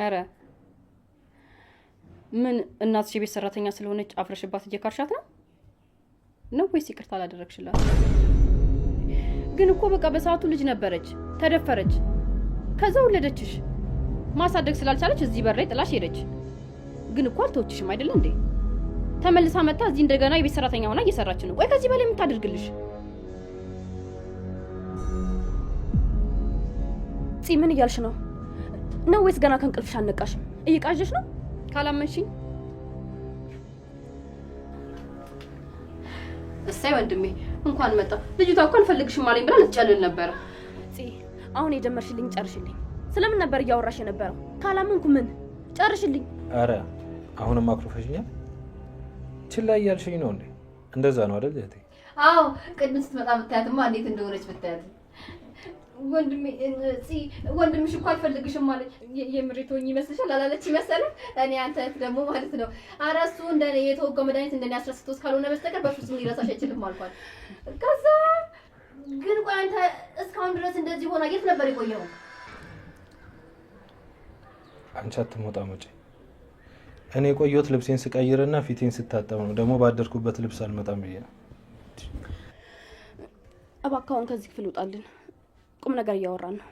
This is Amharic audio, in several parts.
አረ ምን እናትሽ የቤት ሰራተኛ ስለሆነች አፍረሽባት እየካርሻት ነው ወይስ ይቅርታ አላደረግሽላት? ግን እኮ በቃ በሰዓቱ ልጅ ነበረች፣ ተደፈረች፣ ከዛ ወለደችሽ። ማሳደግ ስላልቻለች እዚህ በር ላይ ጥላሽ ሄደች። ግን እኮ አልተወችሽም አይደል እንዴ? ተመልሳ መጣ እዚህ እንደገና የቤት ሰራተኛ ሆና እየሰራች ነው። ቆይ ከዚህ በላይ የምታደርግልሽ ምን እያልሽ ነው? ነው ወይስ ገና ከእንቅልፍሽ አልነቃሽም? እየቃዠሽ ነው? ካላመንሽኝ እሰይ ወንድሜ እንኳን መጣ። ልጅቷ እኮ አልፈልግሽም አለኝ ብላ ልትጨልል ነበር። አሁን የጀመርሽልኝ ጨርሽልኝ። ስለምን ነበር እያወራሽ የነበረው? ካላመንኩ ምን ጨርሽልኝ። አረ አሁንም አክሮፈሽኛል። ችላ እያልሽኝ ነው እንዴ? እንደዛ ነው አይደል እህቴ? አዎ ቅድም ስትመጣ ብታያትማ እንዴት እንደሆነች ብታያት። ወንድምሽ እኮ አልፈልግሽም ማለት የምሬት ሆኝ ይመስልሻል? አላለች ይመስል እኔ አንተ ደግሞ ማለት ነው። ኧረ እሱ እንደኔ የተወጋው መድኃኒት እንደኔ አስረስቶስ ካልሆነ በስተቀር በፍጹም ሊረሳሽ አይችልም አልኳት። ከዛ ግን ቆይ አንተ እስካሁን ድረስ እንደዚህ ሆና የት ነበር የቆየው? አንቺ አትሞጣም ወጪ። እኔ ቆየሁት ልብሴን ስቀይርና ፊቴን ስታጠብ ነው። ደግሞ ባደርኩበት ልብስ አልመጣም ብዬ ነው። እባክህ አሁን ከዚህ ክፍል ውጣልን። ቁም ነገር እያወራን ነው።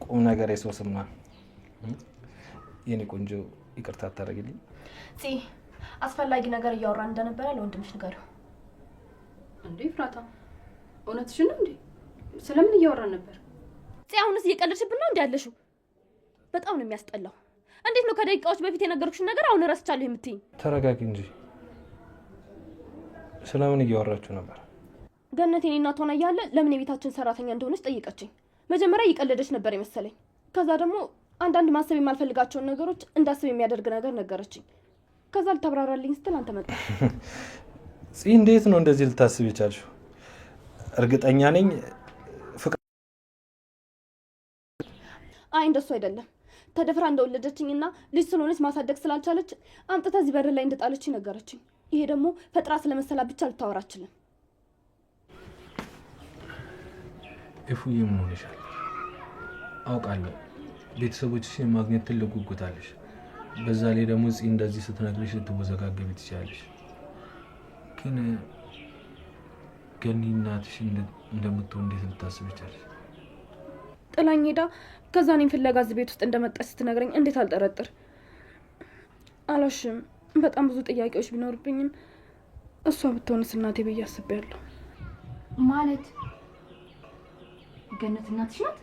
ቁም ነገር የሰው ስም ነው። የኔ ቆንጆ ይቅርታ አታደርግልኝ? አስፈላጊ ነገር እያወራን እንደነበረ ለወንድምሽ ንገሪው። እንዴ ፍራታ እውነትሽን ነው እንዴ? ስለምን እያወራን ነበር? አሁንስ እየቀለድሽብን ነው እንዴ ያለሽው? በጣም ነው የሚያስጠላው። እንዴት ነው ከደቂቃዎች በፊት የነገርኩሽን ነገር አሁን እረስቻለሁ የምትይኝ? ተረጋጊ እንጂ። ስለምን እያወራችሁ ነበር? ገነት የኔ እናት ሆና እያለ ለምን የቤታችን ሰራተኛ እንደሆነች ጠይቀችኝ። መጀመሪያ እየቀለደች ነበር የመሰለኝ። ከዛ ደግሞ አንዳንድ ማሰብ የማልፈልጋቸውን ነገሮች እንዳስብ የሚያደርግ ነገር ነገረችኝ። ከዛ ልታብራራልኝ ስትል አንተ መጣ። እንዴት ነው እንደዚህ ልታስብ የቻልሽው? እርግጠኛ ነኝ እንደሱ አይደለም። ተደፍራ እንደወለደችኝና ልጅ ስለሆነች ማሳደግ ስላልቻለች አምጥታ እዚህ በር ላይ እንደጣለችኝ ነገረችኝ። ይሄ ደግሞ ፈጥራ ስለመሰላ ብቻ ልታወራ አችልም። እፉዬ ምን ሆነሻል? አውቃለሁ ቤተሰቦችሽን ማግኘት ትልቅ ጉጉት አለሽ። በዛ ላይ ደግሞ እንደዚህ ስትነግሪሽ ልትወዘጋገቢ ትችያለሽ። ግን ገኒ እናትሽ እንደምትሆን እንዴት ልታስብ ይቻላል? ጥላኝ ሄዳ ከዛ እኔን ፍለጋ እዚህ ቤት ውስጥ እንደመጣች ስትነግረኝ እንዴት አልጠረጥር? አላሽም። በጣም ብዙ ጥያቄዎች ቢኖርብኝም እሷ ብትሆንስ እናቴ ብዬ አስቤያለሁ። ማለት ገነት እናትሽ ናት?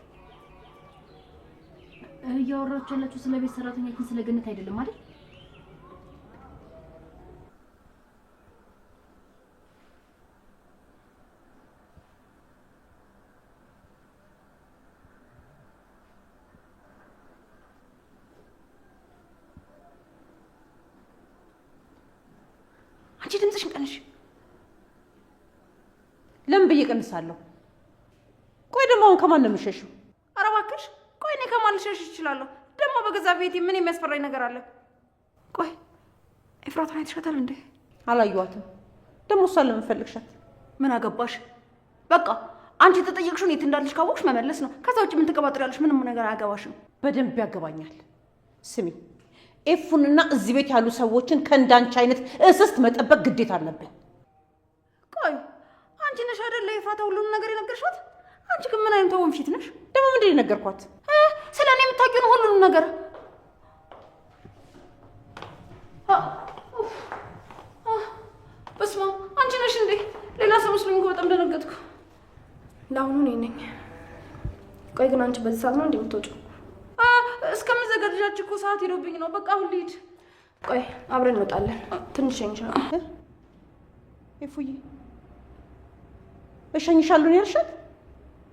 እያወራችሁ ያላችሁ ስለ ቤት ሰራተኛ ግን ስለ ገነት አይደለም አይደል? አንቺ ድምፅሽን ቀንሽ። ለምን ብዬ ቀንሳለሁ? ቆይ ደግሞ አሁን ከማን ነው የምሸሽው? ኧረ እባክሽ ቆይ እኔ ከማን ልሸሽ እችላለሁ? ደግሞ በገዛ ቤቴ ምን የሚያስፈራኝ ነገር አለ? ቆይ ኤፍራታን አይተሻታል እንዴ? አላየኋትም። ደግሞ እሷን ለምን ፈልግሻት? ምን አገባሽ? በቃ አንቺ የተጠየቅሽውን የት እንዳለሽ ካወቅሽ መመለስ ነው። ከዛ ውጭ ምን ትቀባጥሪያለሽ? ምንም ነገር አያገባሽም። በደንብ ያገባኛል። ስሚ ኤፉንና እዚህ ቤት ያሉ ሰዎችን ከእንዳንቺ አይነት እስስት መጠበቅ ግዴታ አለብኝ። ቆይ አንቺ ነሽ አይደል ለኤፍራታ ሁሉንም ነገር የነገርሻት? አንቺ ግን ምን አይነት ወንፊት ነሽ? ደግሞ ምንድን ነው የነገርኳት? ስለ እኔ የምታውቂውን ሁሉንም ነገር። በስመ አብ አንቺ ነሽ እንዴ? ሌላ ሰው መስሎኝ እኮ በጣም ደነገጥኩ። ለአሁኑ እኔ ነኝ። ቆይ ግን አንቺ በዚህ ሰዓት ነው እንዴ የምትወጪው? እስከምዘጋጃች እኮ ሰዓት ሄዶብኝ ነው። በቃ አሁን ልሂድ። ቆይ አብረን እንወጣለን። ትንሽ ሸኝሻለሁ። ኤፉዬ እሸኝሻለሁ ነው ያልሻት?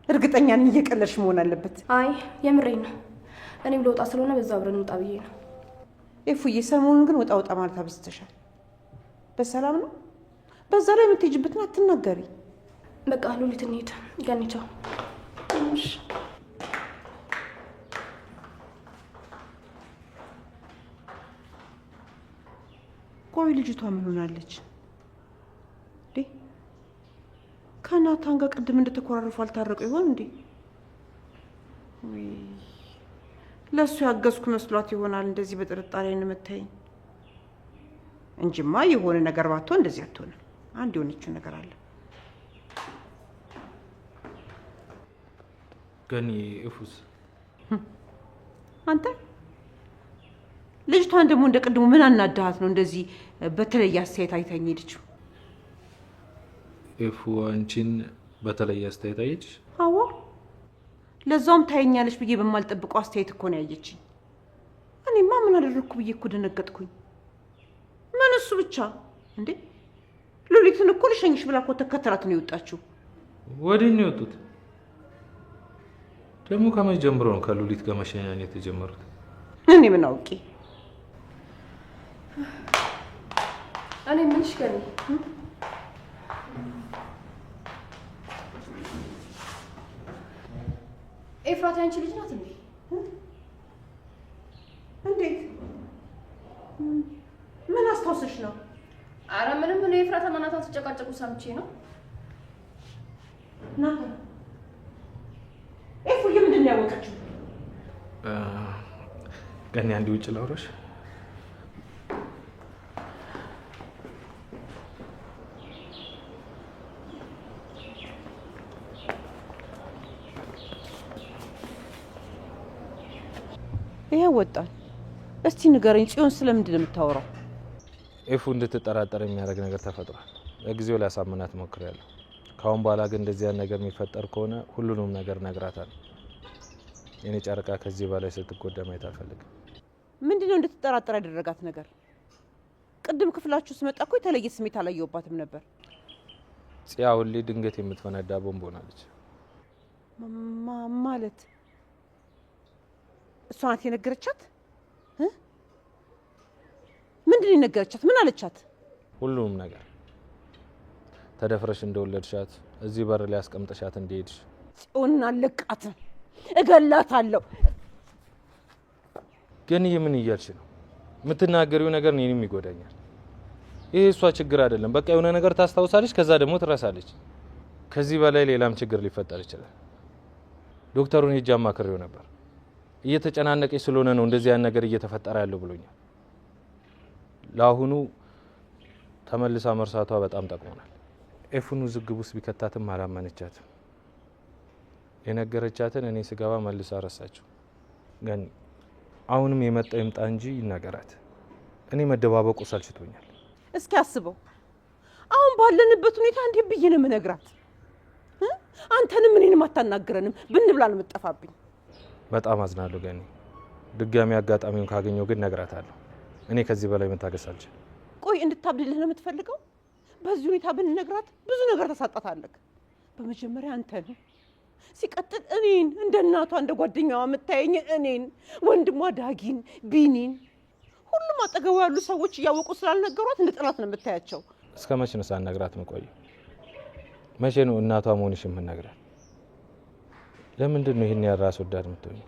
እርግጠኛ ነኝ እየቀለድሽ መሆን አለበት። አይ የምሬን ነው። እኔም ልወጣ ስለሆነ በዛ አብረን እንውጣ ብዬ ነው። ኤፉዬ ሰሞኑን ግን ወጣ ማለት አብዝተሻል። በሰላም ነው? በዛ ላይ የምትሄጂበትን አትናገሪ። በቃ ሉሊት እንሂድ። ገኒ ቻው። እሺ ቆይ ልጅቷ ምን ሆናለች? ከናታን ጋር ቅድም እንደተኮራረፉ አልታረቁ ይሆን እንዴ? ወይ ለሱ ያገዝኩ መስሏት ይሆናል እንደዚህ በጥርጣሬ እንመታኝ እንጂማ የሆነ ነገር ባትሆን እንደዚህ አትሆንም። አንድ የሆነችው ነገር አለ። ገኒ እፉስ አንተ ልጅቷን ደግሞ እንደቀድሞ ምን አናዳሃት ነው እንደዚህ በተለየ አስተያየት አይታኝ ሄደችው? እፉ አንቺን በተለየ አስተያየት አየች? አዎ ለዛውም ታየኛለች ብዬ በማልጠብቀው አስተያየት እኮ ነው ያየችኝ። እኔማ ምን አደረኩ ብዬ እኮ ደነገጥኩኝ። ምን እሱ ብቻ እንዴ ሉሊትን እኮ ልሸኝሽ ብላ እኮ ተከተላት ነው የወጣችው። ወዴት ነው የወጡት? ደግሞ ከመቼ ጀምሮ ነው ከሉሊት ጋር መሸኛኘት የጀመሩት? እኔ ምን አውቄ። እኔ ምንሽ ገኒ ኤፍራታ ያንቺ ልጅ ናት እንዴ? እንዴት? ምን አስታውሰሽ ነው? አረ ምንም ነው። ኤፍራታ ማናታ ተጨቃጨቁ ሰምቼ ነው። ናታ ኤፉ ምንድን ነው ያወቀችው? ገኒ አንዴ ውጭ ላውራሽ። ይሄ ወጣል። እስቲ ንገረኝ ጽዮን ስለምንድን ነው የምታወራው? ኤፉ እንድትጠራጠር የሚያደርግ ነገር ተፈጥሯል። ለጊዜው ላሳምናት ሞክሬያለሁ። ካሁን በኋላ ግን እንደዚህ አይነት ነገር የሚፈጠር ከሆነ ሁሉንም ነገር ነግራታለሁ። የኔ ጨረቃ ከዚህ በላይ ስትጎዳ ማየት አልፈልግም። ምንድነው እንድትጠራጠር ያደረጋት ነገር? ቅድም ክፍላችሁ ስመጣ እኮ የተለየ ስሜት አላየሁባትም ነበር። ጽያ ሁሌ ድንገት የምትፈነዳ ቦምብ ሆናለች። ማለት እሷ ናት የነገረቻት? ምንድን ነው የነገረቻት? ምን አለቻት? ሁሉንም ነገር ተደፍረሽ እንደወለድሻት፣ እዚህ በር ላይ አስቀምጠሻት እንደሄድሽ። ጽዮንን አለቃትም፣ እገላታለሁ። ግን ምን እያልሽ ነው? የምትናገሪው ነገር እኔንም ይጎዳኛል። ይሄ እሷ ችግር አይደለም። በቃ የሆነ ነገር ታስታውሳለች፣ ከዛ ደግሞ ትረሳለች። ከዚህ በላይ ሌላም ችግር ሊፈጠር ይችላል። ዶክተሩን ሄጄ አማክሬው ነበር። እየተጨናነቀች ስለሆነ ነው እንደዚህ ያን ነገር እየተፈጠረ ያለው ብሎኛል። ለአሁኑ ተመልሳ መርሳቷ በጣም ጠቅሞናል። ኤፉን ውዝግብ ውስጥ ቢከታትም አላመነቻትም። የነገረቻትን እኔ ስገባ መልሳ ረሳችው። ግን አሁንም የመጣ ይምጣ እንጂ ይናገራት። እኔ መደባበቁ ሰልችቶኛል። እስኪ አስበው፣ አሁን ባለንበት ሁኔታ እንዴት ብዬ ነው የምነግራት? አንተንም እኔንም አታናግረንም ብንብላ ነው የምትጠፋብኝ። በጣም አዝናለሁ ገኒ። ድጋሚ አጋጣሚውን ካገኘው ግን ነግራታለሁ። እኔ ከዚህ በላይ መታገስ አልችልም። ቆይ እንድታብድልህ ነው የምትፈልገው? በዚህ ሁኔታ ብንነግራት ብዙ ነገር ተሳጣታለህ። በመጀመሪያ አንተ ነው፣ ሲቀጥል እኔን እንደ እናቷ እንደ ጓደኛዋ የምታየኝ እኔን፣ ወንድሟ ዳጊን፣ ቢኒን፣ ሁሉም አጠገቡ ያሉ ሰዎች እያወቁ ስላልነገሯት እንደ ጠላት ነው የምታያቸው። እስከ መቼ ነው ሳልነግራት የምቆየው? መቼ ነው እናቷ መሆንሽ የምነግራት? ለምንድን ነው ይሄን ያራስ ወዳድ የምትሆኚው?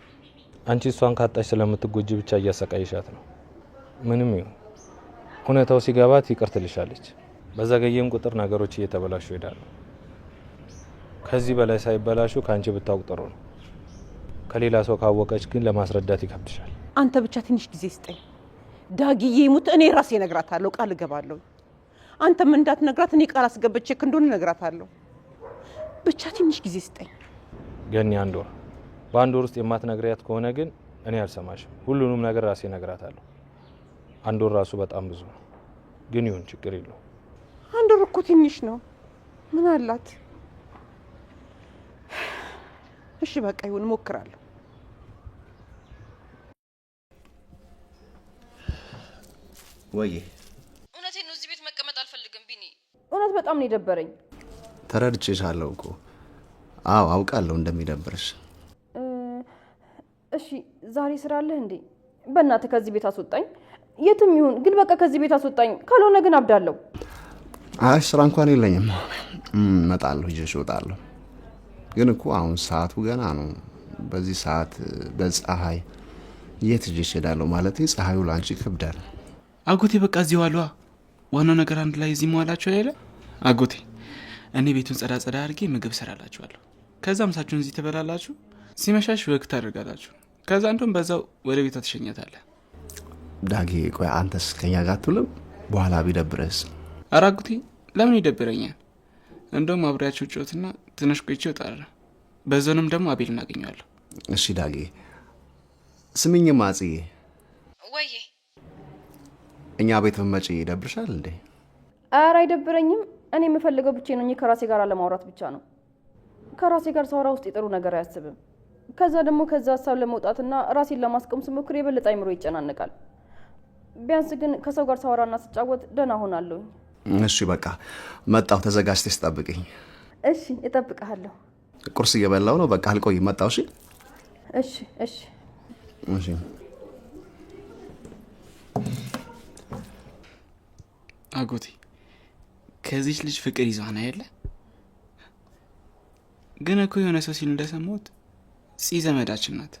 አንቺ እሷን ካጣሽ ስለምትጎጂ ብቻ እያሰቃይሻት ነው። ምንም ይሁን ሁኔታው ሲገባት ይቅር ትልሻለች። በዘገየም ቁጥር ነገሮች እየተበላሹ ይሄዳሉ። ከዚህ በላይ ሳይበላሹ ከአንቺ ብታውቅ ጥሩ ነው። ከሌላ ሰው ካወቀች ግን ለማስረዳት ይከብድሻል። አንተ ብቻ ትንሽ ጊዜ ስጠኝ። ዳጊዬ ሙት፣ እኔ ራሴ እነግራታለሁ፣ ቃል እገባለሁ። አንተም እንዳትነግራት እኔ ቃል አስገብቼ እንደሆነ እነግራታለሁ። ብቻ ትንሽ ጊዜ ስጠኝ ገኒ። አንድ ወር። በአንድ ወር ውስጥ የማትነግሪያት ከሆነ ግን እኔ አልሰማሽም። ሁሉንም ነገር ራሴ እነግራታለሁ። አንድ ወር ራሱ በጣም ብዙ ነው። ግን ይሁን ችግር የለውም። አንድ ወር እኮ ትንሽ ነው። ምን አላት? እሺ በቃ ይሁን፣ እሞክራለሁ። ወይ እውነቴን ነው። እዚህ ቤት መቀመጥ አልፈልግም ቢኒ። እውነት በጣም ነው የደበረኝ። ተረድቼሻለሁ እኮ። አዎ አውቃለሁ እንደሚደብርሽ። እሺ ዛሬ ስራ አለህ እንዴ? በእናትህ ከዚህ ቤት አስወጣኝ። የትም ይሁን ግን በቃ ከዚህ ቤት አስወጣኝ። ካልሆነ ግን አብዳለሁ። አይ ስራ እንኳን የለኝም። እመጣለሁ፣ ይዤሽ እወጣለሁ። ግን እኮ አሁን ሰዓቱ ገና ነው። በዚህ ሰዓት በፀሐይ የት ይዤሽ እሄዳለሁ? ማለት ፀሐዩ ላንቺ ይከብዳል። አጎቴ በቃ እዚህ ዋሏ። ዋናው ነገር አንድ ላይ እዚህ መዋላችሁ አይደለ? አጎቴ እኔ ቤቱን ጸዳ ጸዳ አድርጌ ምግብ ሰራላችኋለሁ። ከዛ ምሳችሁን እዚህ ትበላላችሁ። ሲመሻሽ ወግ ታደርጋላችሁ። ከዛ እንደውም በዛው ወደ ቤቷ ትሸኛታለህ። ዳጊ ቆይ አንተስ ከኛ ጋር አትውልም? በኋላ ቢደብረስ? ኧረ አጎቴ ለምን ይደብረኛል? እንደውም አብሬያቸው ጮትና ትንሽ ቆይቼ እወጣለሁ። በዛውንም ደግሞ አቤል እናገኘዋለሁ። እሺ ዳጊ ስሚኝማ ጽዬ፣ ወይ እኛ ቤት ብትመጪ ይደብርሻል እንዴ? ኧረ አይደብረኝም። እኔ የምፈልገው ብቻዬን ሆኜ ከራሴ ጋር ለማውራት ብቻ ነው። ከራሴ ጋር ሳወራ ውስጥ የጥሩ ነገር አያስብም። ከዛ ደግሞ ከዛ ሀሳብ ለመውጣትና ራሴን ለማስቀም ስሞክር የበለጠ አይምሮ ይጨናነቃል። ቢያንስ ግን ከሰው ጋር ሳወራና ስጫወት ደህና ሆናለሁ። እሺ በቃ መጣሁ፣ ተዘጋጅተሽ ጠብቅኝ። እሺ እጠብቅሃለሁ። ቁርስ እየበላው ነው። በቃ አልቆይም፣ መጣሁ። እሺ እሺ እሺ እሺ። አጎቴ ከዚች ልጅ ፍቅር ይዟን አይደለ? ግን እኮ የሆነ ሰው ሲል እንደሰማሁት ፂ ዘመዳችን ናት።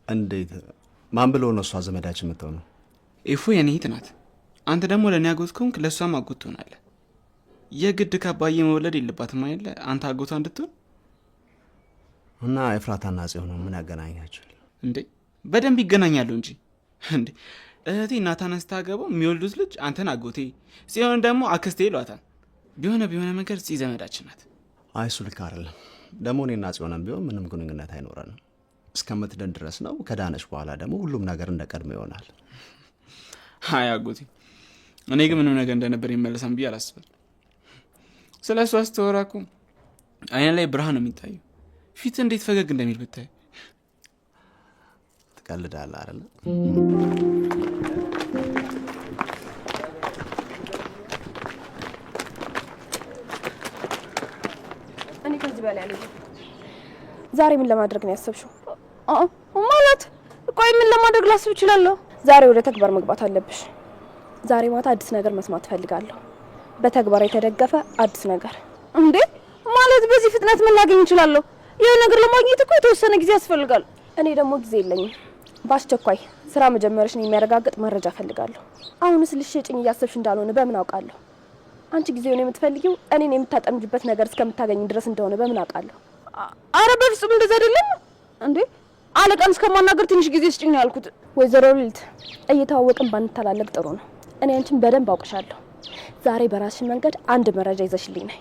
እንዴት? ማን ብሎ ነው እሷ ዘመዳችን የምትሆነው? ኤፎ የኔ እህት ናት። አንተ ደግሞ ለእኔ አጎት ከሆንክ ለእሷም አጎት ትሆናለህ። የግድ ከአባዬ መውለድ የለባትም አይደለ አንተ አጎቷ እንድትሆን። እና ኤፍራታና ጽዮን ምን ያገናኛቸው እንዴ? በደንብ ይገናኛሉ እንጂ እንዴ። እህቴ እናታን ስታገባው የሚወልዱት ልጅ አንተን አጎቴ ጽዮን ደግሞ አክስቴ ይሏታል። ቢሆነ ነገር ፂ ዘመዳችን ናት። አይ እሱ ልክ አይደለም። ደግሞ እኔና ጽዮንም ቢሆን ምንም ግንኙነት አይኖረንም እስከምትድን ድረስ ነው። ከዳነች በኋላ ደግሞ ሁሉም ነገር እንደቀድሞ ይሆናል። አይ አጎቴ፣ እኔ ግን ምንም ነገር እንደነበር ይመለሳም ብዬ አላስብም። ስለ እሱ አስተወራ እኮ አይነ ላይ ብርሃን ነው የሚታየው። ፊት እንዴት ፈገግ እንደሚል ብታይ። ትቀልዳለህ አይደል? እኔ ከዚህ በላይ አልሄድም። ዛሬ ምን ለማድረግ ነው ያሰብሽው? ማለት ቆይ ምን ለማድረግ ላስብ እችላለሁ? ዛሬ ወደ ተግባር መግባት አለብሽ። ዛሬ ማታ አዲስ ነገር መስማት ፈልጋለሁ። በተግባር የተደገፈ አዲስ ነገር። እንዴ ማለት በዚህ ፍጥነት ምን ላገኝ እችላለሁ? ይሄን ነገር ለማግኘት እኮ የተወሰነ ጊዜ ያስፈልጋል። እኔ ደግሞ ጊዜ የለኝም። በአስቸኳይ ስራ መጀመርሽን የሚያረጋግጥ መረጃ ፈልጋለሁ። አሁንስ ልትሸጪኝ እያሰብሽ እንዳልሆነ በምን አውቃለሁ? አንቺ ጊዜውን የምትፈልጊው እኔን የምታጠምጅበት ነገር እስከምታገኝ ድረስ እንደሆነ በምን አውቃለሁ? አረ በፍጹም እንደዛ አይደለም እንዴ። አለቃን እስከማናገር ትንሽ ጊዜ ስጭኝ ነው ያልኩት። ወይዘሮ ሉሊት እየተዋወቅን ባንተላለቅ ጥሩ ነው። እኔ አንቺን በደንብ አውቅሻለሁ። ዛሬ በራስሽ መንገድ አንድ መረጃ ይዘሽልኝ ነይ።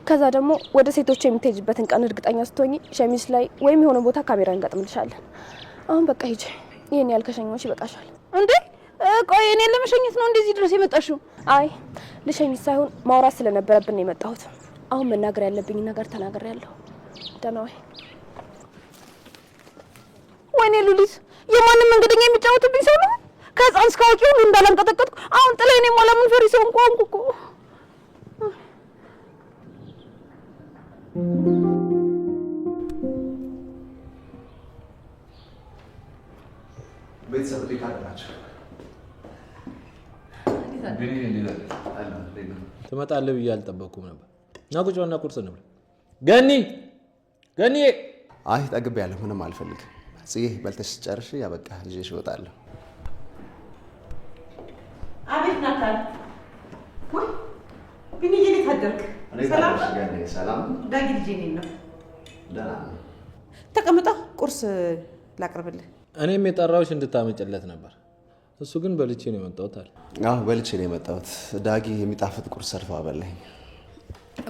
ከዛ ደግሞ ወደ ሴቶች የምትሄጂበትን ቀን እርግጠኛ ስትሆኚ ሸሚዝ ላይ ወይም የሆነ ቦታ ካሜራ እንገጥምልሻለን። አሁን በቃ ሂጂ። ይሄን ያልከሸኞች ይበቃሻል። እንዴ ቆይ እኔን ለመሸኘት ነው እንደዚህ ድረስ የመጣሽው? አይ ልሸኝት ሳይሆን ማውራት ስለነበረብን ነው የመጣሁት። አሁን መናገር ያለብኝ ነገር ተናግሬያለሁ። ደህና ወይ? ወይኔ ሉሊት የማንም መንገደኛ የሚጫወትብኝ ሰው ነው። ከህፃን እስከ አዋቂ ሁሉ እንዳላንቀጠቀጥኩ አሁን ጥላይ እኔ ማላ ምን ፈሪ ሰው እንኳን እኮ ቤተሰብ ሊካደራቸው ትመጣለህ ብዬ አልጠበቅኩም ነበር። ና ቁጭ በልና ቁርስ እንብላ። ገኒ አይ ጠግቤያለሁ፣ ምንም አልፈልግም። ጽዬ በልተሽ ጨርሽ ያበቃ ልጄሽ እወጣለሁ። አቤት ናታል። ወይ ግን የኔ ታደርክ ሰላም ሰላም። ዳጊ ልጄ ነው። ደህና ነው። ተቀምጣ ቁርስ ላቅርብልህ። እኔም የጠራሁሽ እንድታመጭለት ነበር። እሱ ግን በልቼ ነው የመጣሁት አለ። አዎ በልቼ ነው የመጣሁት። ዳጊ የሚጣፍጥ ቁርስ ሰርቶ አበላኝ።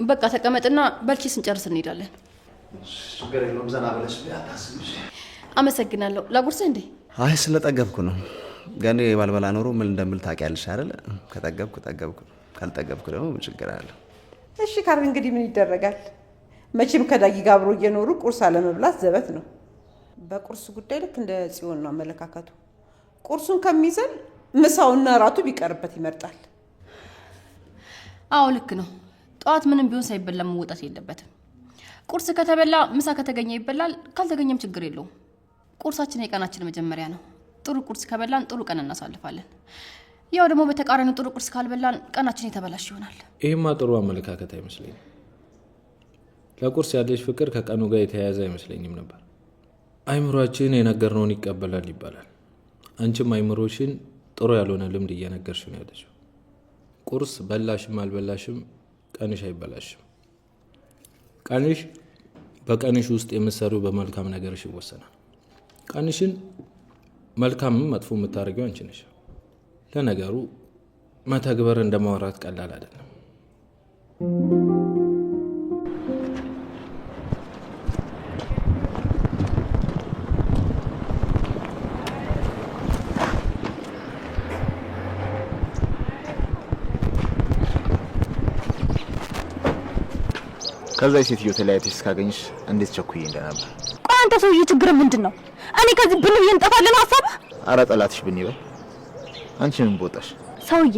በቃ ተቀመጥና በልቼ ስንጨርስ እንሄዳለን። ችግር የለውም። ዘና ብለሽ አታስብሽ። አመሰግናለሁ። ላጉርስህ እንዴ? አይ ስለጠገብኩ ነው። ገኔ ባልበላ ኖሮ ምን እንደምል ታውቂያለሽ አይደል? ከጠገብኩ ጠገብኩ፣ ካልጠገብኩ ደግሞ ምን ችግር አለ? እሺ ካር እንግዲህ ምን ይደረጋል? መቼም ከዳጊ ጋር አብሮ እየኖሩ ቁርስ አለመብላት ዘበት ነው። በቁርስ ጉዳይ ልክ እንደ ጽዮን ነው አመለካከቱ። ቁርሱን ከሚዘል ምሳውና እራቱ ቢቀርበት ይመርጣል። አዎ ልክ ነው። ጠዋት ምንም ቢሆን ሳይበላ መውጣት የለበትም። ቁርስ ከተበላ ምሳ ከተገኘ ይበላል፣ ካልተገኘም ችግር የለውም። ቁርሳችን የቀናችን መጀመሪያ ነው። ጥሩ ቁርስ ከበላን ጥሩ ቀን እናሳልፋለን። ያው ደግሞ በተቃራኒ ጥሩ ቁርስ ካልበላን ቀናችን የተበላሽ ይሆናል። ይሄማ ጥሩ አመለካከት አይመስለኝም። ለቁርስ ያለሽ ፍቅር ከቀኑ ጋር የተያያዘ አይመስለኝም ነበር። አይምሮአችን የነገርነውን ይቀበላል ይባላል። አንቺም አይምሮሽን ጥሩ ያልሆነ ልምድ እየነገርሽ ነው ያለሽው። ቁርስ በላሽም አልበላሽም ቀንሽ አይበላሽም። ቀንሽ በቀንሽ ውስጥ የምትሰሪው በመልካም ነገርሽ ይወሰናል። ቀንሽን መልካምም መጥፎ የምታደርጊው አንቺ ነሽ። ለነገሩ መተግበር እንደማውራት ቀላል አይደለም። ከዛ የሴትዮ ተለያይተሽ እስካገኝሽ እንዴት ቸኩዬ እንደነበር። ቆይ አንተ ሰውዬ ችግር ምንድነው? እኔ ከዚህ ብን ብዬ እንጠፋለን ሀሳብ? አረ ጠላትሽ ብን ይበል። አንቺ ምን ቦጣሽ? ሰውዬ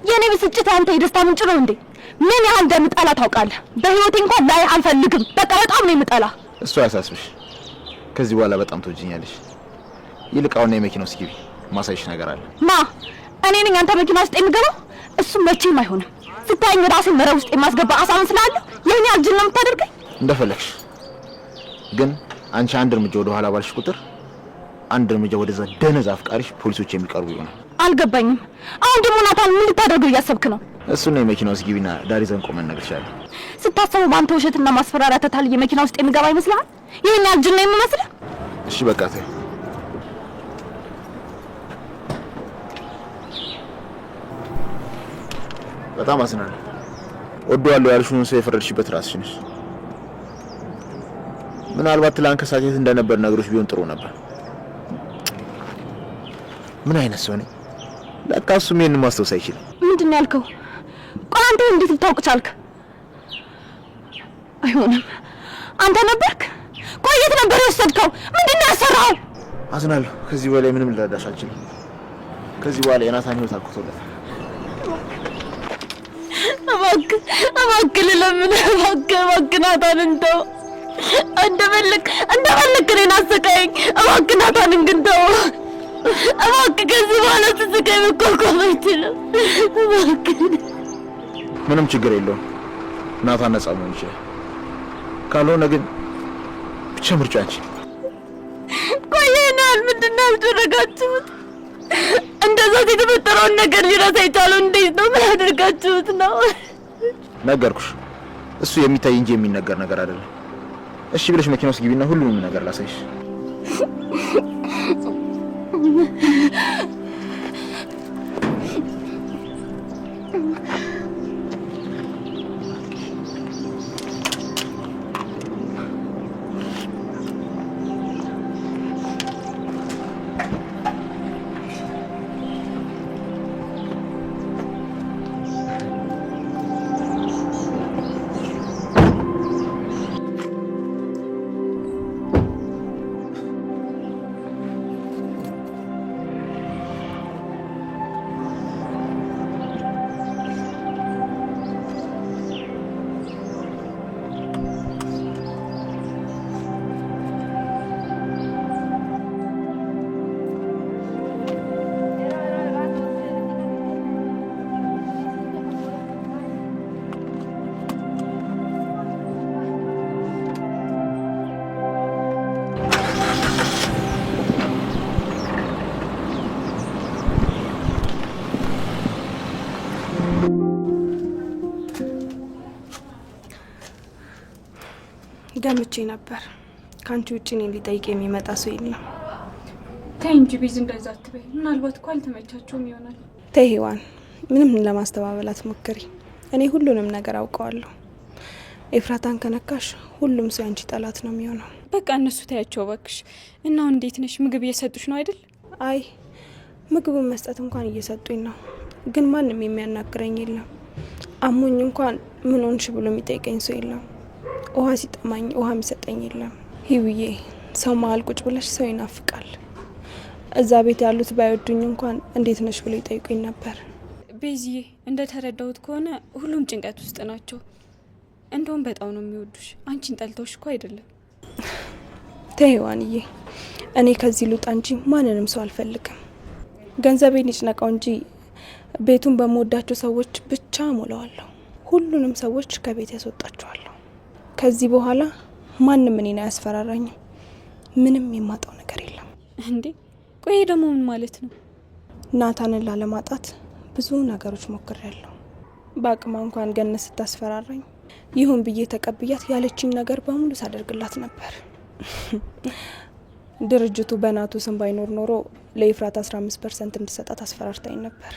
የኔ ብስጭት አንተ የደስታ ምንጭ ነው እንዴ? ምን ያህል እንደምጠላ ታውቃለህ? በህይወቴ እንኳን ላይ አልፈልግም። በቃ በጣም ነው የምጠላ። እሱ አያሳስብሽ። ከዚህ በኋላ በጣም ትወጂኛለሽ። ይልቅ አሁን የመኪና ውስጥ ግቢ፣ ማሳይሽ ነገር አለ። ማ እኔ ነኝ አንተ መኪና ውስጥ የምገባው? እሱ መቼም አይሆንም። ስታይኝ ራሴን መረብ ውስጥ የማስገባ አሳምን ስላለ የኔ አልጅል ነው የምታደርገኝ። እንደፈለግሽ ግን አንቺ አንድ እርምጃ ወደ ኋላ ባልሽ ቁጥር አንድ እርምጃ ወደዛ ደነዝ አፍቃሪሽ ፖሊሶች የሚቀርቡ ይሆናል። አልገባኝም። አሁን ደግሞ ናታን ምን ልታደርገው እያሰብክ ነው? እሱ ነው የመኪና ውስጥ ግቢና ዳር ይዘን ቆመን እነግርሻለሁ። ስታስበው በአንተ ውሸትና ማስፈራሪያ ተታልዬ መኪና ውስጥ የምገባ ይመስልሃል? ይሄን አልጅል ነው የምመስልህ? እሺ በቃ ተይ። በጣም አዝናለሁ። ወደዋለሁ ያልሽውን ሰው የፈረድሽበት ራስሽ ነሽ። ምናልባት ትላንት ከሰዓት የት እንደነበር ነገሮች ቢሆን ጥሩ ነበር። ምን አይነት ሰው ነኝ? ለካ እሱም ይሄንን ማስታወስ አይችልም። ምንድን ነው ያልከው? ቆይ አንተ እንዴት ልታውቅ ቻልክ? አይሆንም። አንተ ነበርክ? ቆይ የት ነበር የወሰድከው? ምንድን ነው ያሰራው? አዝናለሁ። ከዚህ በላይ ምንም ልረዳሽ አልችልም። ከዚህ በኋላ የናታን ህይወት አልኩቶለታል። እባክህ ልለምንህ፣ እባክህ ናታን እንደው እንደፈለክ እኔን አሰቃየኝ። እባክህ ናታንን ግን ተው። እባክህ ከዚህ በኋላ ስትስቃይ መቋቋም አይችልም። እባክህ። ምንም ችግር የለውም። ናታን ነጻ መሆን ይችላል። ካልሆነ ግን ብቻ ምርጫ አንቺ። ቆይ ይሄን ያህል ምንድን ነው ያደረጋችሁት? እንደዛ የተፈጠረውን ነገር ሊረሳ የቻለው እንዴት ነው? ምን አድርጋችሁት ነው? ነገርኩሽ፣ እሱ የሚታይ እንጂ የሚነገር ነገር አይደለም። እሺ ብለሽ መኪና ውስጥ ግቢና ሁሉንም ነገር ላሳይሽ። ገምቼ ነበር። ካንቺ ውጪ እኔን ሊጠይቅ የሚመጣ ሰው የለም። ተይ እንጂ ቢዝ እንደዛ አትበይ። ምናልባት እኮ አልተመቻቸውም ይሆናል። ተይ ሔዋን፣ ምንም ለማስተባበል አትሞክሪ። እኔ ሁሉንም ነገር አውቀዋለሁ። ኤፍራታን ከነካሽ ሁሉም ሰው አንቺ ጠላት ነው የሚሆነው። በቃ እነሱ ታያቸው እባክሽ። እና እንዴት ነሽ? ምግብ እየሰጡሽ ነው አይደል? አይ ምግቡን መስጠት እንኳን እየሰጡኝ ነው፣ ግን ማንም የሚያናግረኝ የለም። አሞኝ እንኳን ምን ሆንሽ ብሎ የሚጠይቀኝ ሰው የለም። ውሃ ሲጠማኝ ውሃ የሚሰጠኝ የለም። ሂውዬ፣ ሰው መሀል ቁጭ ብለሽ ሰው ይናፍቃል። እዛ ቤት ያሉት ባይወዱኝ እንኳን እንዴት ነሽ ብሎ ይጠይቁኝ ነበር። ቤዚዬ፣ እንደተረዳሁት ከሆነ ሁሉም ጭንቀት ውስጥ ናቸው። እንደውም በጣም ነው የሚወዱሽ። አንቺን ጠልተውሽ እኮ አይደለም። ተይ ሔዋንዬ፣ እኔ ከዚህ ልውጣ እንጂ ማንንም ሰው አልፈልግም። ገንዘቤን ይጭነቀው እንጂ ቤቱን በምወዳቸው ሰዎች ብቻ ሞላዋለሁ። ሁሉንም ሰዎች ከቤት ያስወጣቸዋለሁ። ከዚህ በኋላ ማንም እኔን አያስፈራራኝም። ምንም የማጣው ነገር የለም። እንዴ ቆይ ደግሞ ምን ማለት ነው? ናታንን ላለማጣት ብዙ ነገሮች ሞክሬያለሁ። በአቅማ እንኳን ገነት ስታስፈራራኝ ይሁን ብዬ ተቀብያት ያለችኝ ነገር በሙሉ ሳደርግላት ነበር። ድርጅቱ በናቱ ስም ባይኖር ኖሮ ለኤፍራት 15% እንድሰጣት አስፈራርታኝ ነበር።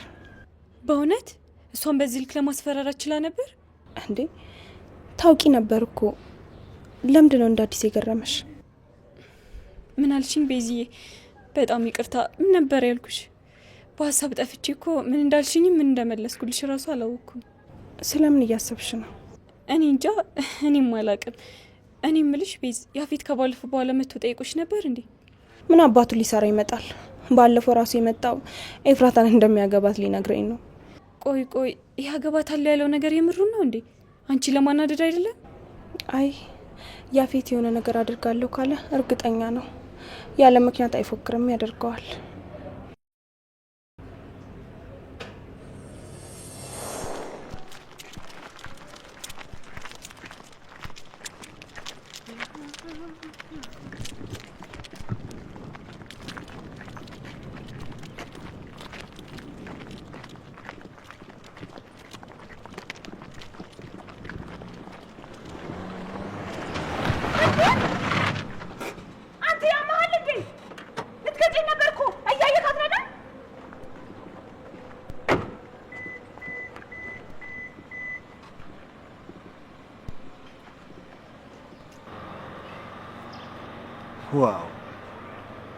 በእውነት እሷን በዚህ ልክ ለማስፈራራት ችላ ነበር እንዴ? ታውቂ ነበር እኮ። ለምንድን ነው እንደ አዲስ የገረመሽ? ምን አልሽኝ ቤዚዬ? በጣም ይቅርታ። ምን ነበር ያልኩሽ? በሀሳብ ጠፍቼ እኮ ምን እንዳልሽኝም ምን እንደመለስኩልሽ ራሱ አላወቅኩም። ስለምን እያሰብሽ ነው? እኔ እንጃ፣ እኔም አላቅም። እኔ ምልሽ ቤዝ፣ ያፌት ከባለፈው በኋላ መጥቶ ጠይቆሽ ነበር እንዴ? ምን አባቱ ሊሰራ ይመጣል? ባለፈው ራሱ የመጣው ኤፍራታን እንደሚያገባት ሊነግረኝ ነው። ቆይ ያገባታል ያለው ነገር የምሩን ነው እንዴ? አንቺ ለማናደድ አይደለም? አይ ያፌት የሆነ ነገር አድርጋለሁ ካለ እርግጠኛ ነው። ያለ ምክንያት አይፎክርም፣ ያደርገዋል። ዋው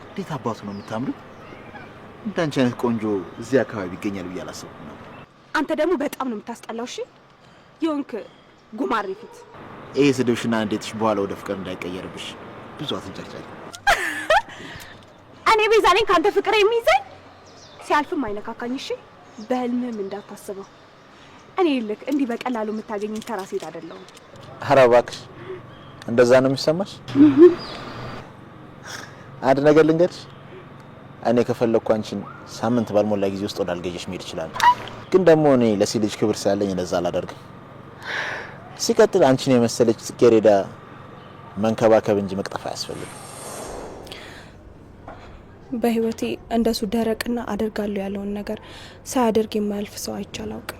እንዴት አባቱ ነው የምታምሩ! እንዳንቺ አይነት ቆንጆ እዚህ አካባቢ ይገኛል ብዬ አላሰብኩም ነበር። አንተ ደግሞ በጣም ነው የምታስጠላው። እሺ የሆንክ ጉማሬ ፊት። ይሄ ስድብሽና እንዴትሽ በኋላ ወደ ፍቅር እንዳይቀየርብሽ ብዙ አትንጨርጨሪ። እኔ ቤዛ ነኝ ካንተ ፍቅር የሚይዘኝ? ሲያልፍም አይነካካኝ። እሺ በህልምም እንዳታስበው። እኔ ልክ እንዲህ በቀላሉ የምታገኘኝ ተራ ሴት አይደለሁም። ኧረ እባክሽ እንደዛ ነው የሚሰማሽ? አንድ ነገር ልንገርሽ፣ እኔ ከፈለኩ አንቺን ሳምንት ባልሞላ ጊዜ ውስጥ ወዳልገየሽ መሄድ ይችላል። ግን ደግሞ እኔ ለሴት ልጅ ክብር ስላለኝ እንደዛ አላደርግም። ሲቀጥል አንቺን የመሰለች ጽጌረዳ መንከባከብ እንጂ መቅጠፍ አያስፈልግም። በህይወቴ እንደሱ ደረቅና አደርጋለሁ ያለውን ነገር ሳያደርግ የማያልፍ ሰው አይቼ አላውቅም።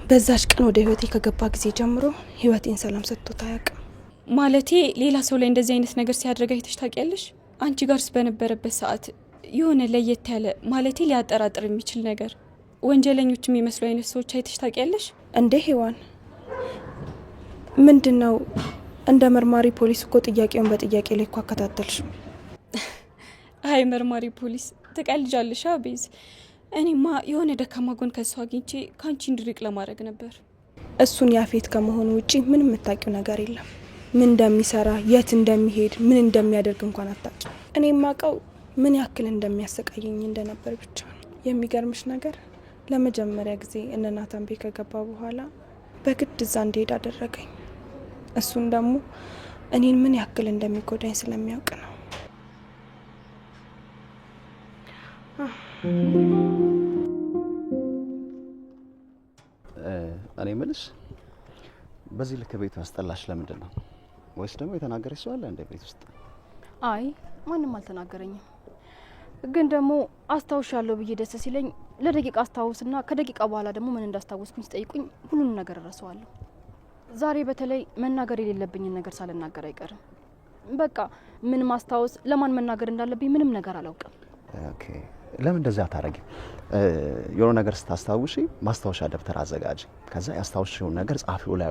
በዛች ቀን ወደ ህይወቴ ከገባ ጊዜ ጀምሮ ህይወቴን ሰላም ሰጥቶት አያውቅም። ማለቴ ሌላ ሰው ላይ እንደዚህ አይነት ነገር ሲያደርግ አይተሽ ታውቂያለሽ? አንቺ ጋርስ በነበረበት ሰዓት የሆነ ለየት ያለ ማለቴ ሊያጠራጥር የሚችል ነገር ወንጀለኞች የሚመስሉ አይነት ሰዎች አይተሽ ታውቂያለሽ እንዴ? ሄዋን ምንድነው? እንደ መርማሪ ፖሊስ እኮ ጥያቄውን በጥያቄ ላይ እኮ አከታተልሽ። አይ መርማሪ ፖሊስ ትቀልጃለሽ ቤዝ። እኔማ የሆነ ደካማ ጎን ከሷ አግኝቼ ካንቺ እንድርቅ ለማድረግ ነበር። እሱን ያፌት ከመሆኑ ውጪ ምንም የምታውቂው ነገር የለም። ምን እንደሚሰራ፣ የት እንደሚሄድ፣ ምን እንደሚያደርግ እንኳን አታውቂ። እኔ የማውቀው ምን ያክል እንደሚያሰቃየኝ እንደነበር ብቻ ነው። የሚገርምሽ ነገር ለመጀመሪያ ጊዜ እነ ናታን ቤት ከገባ በኋላ በግድ እዛ እንድሄድ አደረገኝ። እሱን ደግሞ እኔን ምን ያክል እንደሚጎዳኝ ስለሚያውቅ ነው። እኔ የምልሽ በዚህ ልክ ቤቱ ያስጠላሽ ለምንድን ነው? ወይስ ደግሞ የተናገረሽ ሰው አለ እንደ ቤት ውስጥ? አይ ማንም አልተናገረኝም። ግን ደግሞ አስታውሻለሁ ብዬ ደስ ሲለኝ ለደቂቃ አስታውስና ከደቂቃ በኋላ ደግሞ ምን እንዳስታወስኩኝ ሲጠይቁኝ ሁሉንም ነገር እረሳዋለሁ። ዛሬ በተለይ መናገር የሌለብኝን ነገር ሳልናገር አይቀርም። በቃ ምን ማስታወስ ለማን መናገር እንዳለብኝ ምንም ነገር አላውቅም። ኦኬ ለምን እንደዛ ታረጊ? የሆነ ነገር ስታስታውሺ ማስታወሻ ደብተር አዘጋጂ። ከዛ ያስታውሽውን ነገር ጻፊው ላይ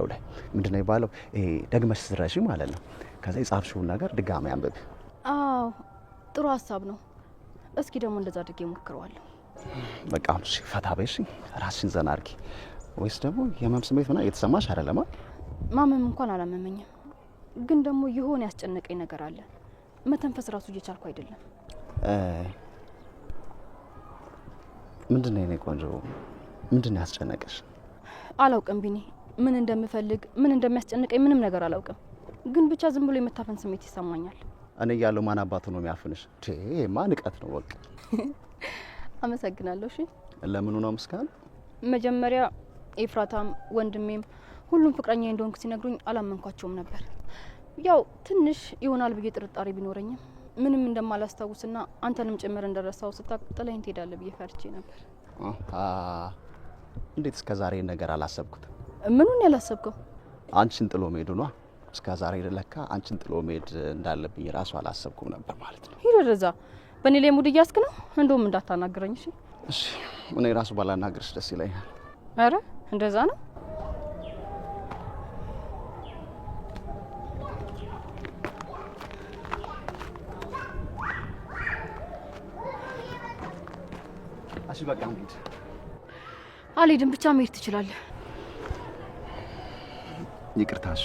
ምንድነው ይባለው? ይሄ ደግመሽ ስረሺ ማለት ነው። ከዛ የጻፍሽውን ነገር ድጋሚ አንብቢ። አዎ ጥሩ ሀሳብ ነው። እስኪ ደግሞ እንደዛ አድርጌ ሞክረዋለሁ። በቃ እሺ፣ ፈታ በይሽ፣ ራስሽን ዘና አድርጊ። ወይስ ደግሞ የህመም ስሜት ምናምን እየተሰማሽ አይደለም? ማመም እንኳን አላመመኝም፣ ግን ደግሞ የሆነ ያስጨነቀኝ ነገር አለ። መተንፈስ ራሱ እየቻልኩ አይደለም። ምንድነው የኔ ቆንጆ? ምንድነው ያስጨነቀሽ? አላውቅም ቢኒ፣ ምን እንደምፈልግ ምን እንደሚያስጨንቀኝ ምንም ነገር አላውቅም። ግን ብቻ ዝም ብሎ የመታፈን ስሜት ይሰማኛል። እኔ ያለው ማን አባቱ ነው የሚያፍንሽ? ማን ንቀት ነው በቃ። አመሰግናለሁ። እሺ ለምኑ ነው ምስጋና? መጀመሪያ ኤፍራታም ወንድሜም ሁሉም ፍቅረኛ እንደሆንኩ ሲነግሩኝ አላመንኳቸውም ነበር። ያው ትንሽ ይሆናል ብዬ ጥርጣሬ ቢኖረኝም ምንም እንደማላስታውስና አንተንም ጭምር እንደረሳው ስታቅ ጥለኸኝ ትሄዳለህ ብዬ ፈርቼ ነበር። እንዴት እስከ ዛሬ ነገር አላሰብኩት? ምኑን ያላሰብከው? አንቺን ጥሎ መሄዱ ነው። እስከ ዛሬ ለካ አንቺን ጥሎ መሄድ እንዳለብኝ ራሱ አላሰብኩም ነበር ማለት ነው። ሂድ ወደዛ። በእኔ ላይ ሙድ እያስክ ነው። እንደውም እንዳታናግረኝ እሺ? እሺ እኔ ራሱ ባላናግርሽ ደስ ይለኛል። አረ እንደዛ ነው። እሺ በቃ እንሂድ። አልሄድም፣ ብቻ መሄድ ትችላለህ። ይቅርታ እሺ።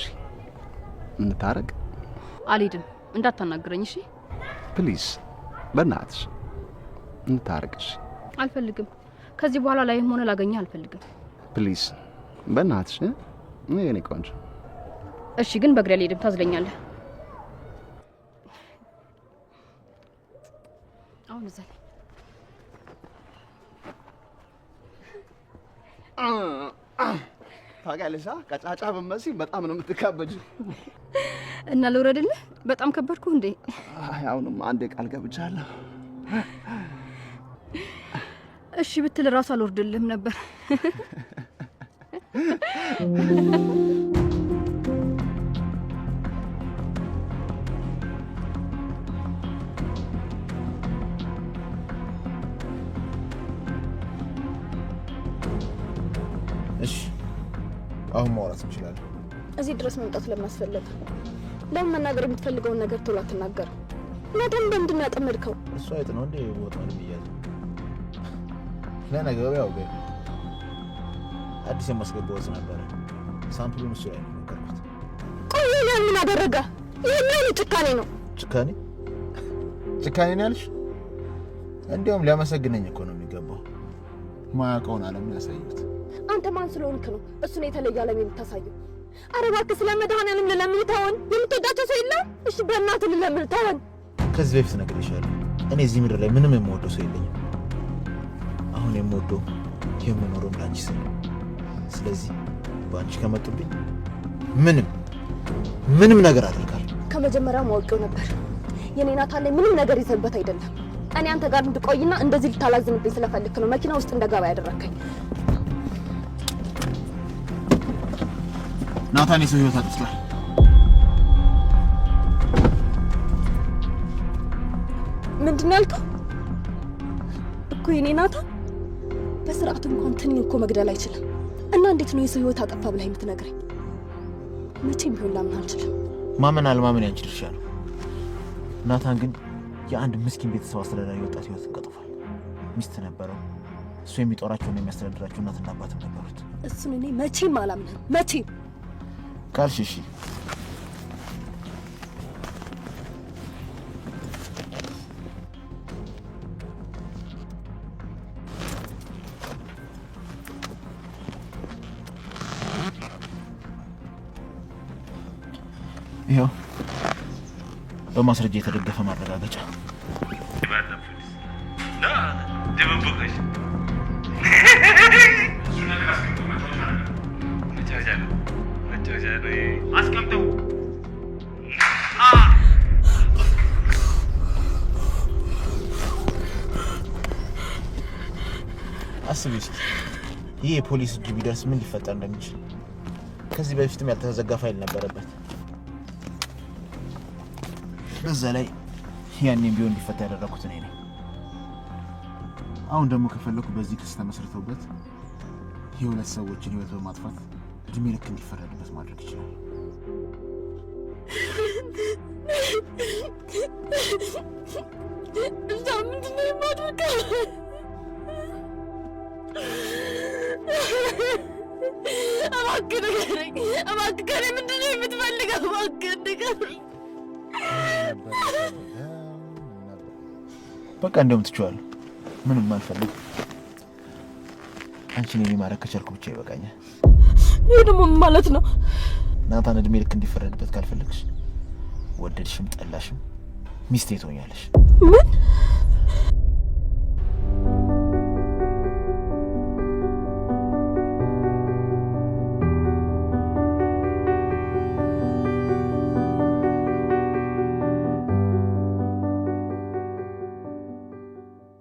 እንታረቅ። አልሄድም፣ እንዳታናግረኝ እሺ? ፕሊዝ በእናትሽ እንታረቅ እሺ? አልፈልግም። ከዚህ በኋላ ላይም ሆነ ላገኘህ አልፈልግም። ፕሊዝ በእናትሽ እኔ ቆንጆ። እሺ ግን በእግሬ አልሄድም፣ ታዝለኛለህ። አሁን እዛ ላይ ታውቂያለሽ፣ ቀጫጫ ብትመስይ በጣም ነው የምትካበጂው። እና ልውረድልህ? በጣም ከበድኩ እንዴ? አይ አሁንም አንድ ቃል ገብቻለሁ። እሺ ብትል ራሱ አልወርድልህም ነበር። እሺ አሁን ማውራት እንችላለን። እዚህ ድረስ መምጣት ለምን አስፈለገ? ለምን መናገር የምትፈልገውን ነገር ቶሎ አትናገር? ለምን በምንድን ያጠመድከው? እሱ አይጥ ነው እንዴ ቦታውን ብያለሁ። ለነገሩ ያው ገ አዲስ የማስገባው ነበር። ሳምፕሉን እሱ ላይ ነው የሞከርኩት። ቆይ ምን አደረገ? ይሄ ጭካኔ ነው። ጭካኔ? ጭካኔ ነው ያልሽ? እንዲያውም ሊያመሰግነኝ እኮ ነው የሚገባው። ማያውቀውን ዓለም ያሳዩት። አንተ ማን ስለሆንክ ነው እሱን የተለየ ዓለም የምታሳየው? ኧረ እባክህ ስለ መድኃኒዓለም ልለምንህ ተወን። የምትወዳቸው ሰው የለም? እሺ በእናትህ ልለምንህ ተወን። ከዚህ በፊት ነግሬሻለሁ። እኔ እዚህ ምድር ላይ ምንም የምወደው ሰው የለኝም። አሁን የምወደው የምኖረው ላንቺ ስል ነው። ስለዚህ በአንቺ ከመጡብኝ ምንም ነገር አደርጋለሁ። ከመጀመሪያው ማወቀው ነበር። የኔ ናታን ላይ ምንም ነገር ይዘንበት አይደለም። እኔ አንተ ጋር እንድቆይና እንደዚህ ልታላዝንብኝ ስለፈልክ ነው መኪና ውስጥ እንደገባ ያደረከኝ። ናታን የሰው ህይወት አጥፍቷል። ምንድን ያልከው? እኮ የኔ ናታን በስርዓት እንኳን ትንኝ እኮ መግደል አይችልም። እና እንዴት ነው የሰው ህይወት አጠፋ ብለህ የምትነግረኝ? መቼም ቢሆን ላምን አልችልም። ማመን አለማመን ያንቺ ድርሻ ነው። ናታን ግን የአንድ ምስኪን ቤተሰብ አስተዳዳሪ ወጣት ህይወትን ቀጥፏል። ሚስት ነበረው። እሱ የሚጦራቸውና የሚያስተዳድራቸው እናትና አባትም ነበሩት። እሱን እኔ መቼም አላምንም። መቼም ካልሽ እሺ። ይኸው በማስረጃ የተደገፈ ማረጋገጫ። አስቢ እስኪ ይህ የፖሊስ እጅ ቢደርስ ምን ሊፈጠር እንደሚችል። ከዚህ በፊትም ያልተዘጋ ፋይል ነበረበት። በዛ ላይ ያኔም ቢሆን እንዲፈታ ያደረኩት እኔ ነኝ። አሁን ደግሞ ከፈለኩ በዚህ ክስ ተመስርተውበት የሁለት ሰዎችን ህይወት በማጥፋት እድሜ ልክ እንዲፈረድበት ማድረግ ይችላል። እዛ ምንድን ነው የማደርገው? እባክህ ንገረኝ። እባክህ ከእኔ ምንድን ነው የምትፈልገው? እባክህ ንገረኝ። በቃ እንደውም ትችዋለሁ። ምንም አልፈልግም። አንቺን የሚማረክ ከቻልኩ ብቻ ይበቃኛል። ይህ ደግሞ ምን ማለት ነው? ናታን እድሜ ልክ እንዲፈረድበት ካልፈለግሽ ወደድሽም ጠላሽም ሚስቴ ትሆኛለሽ። ምን?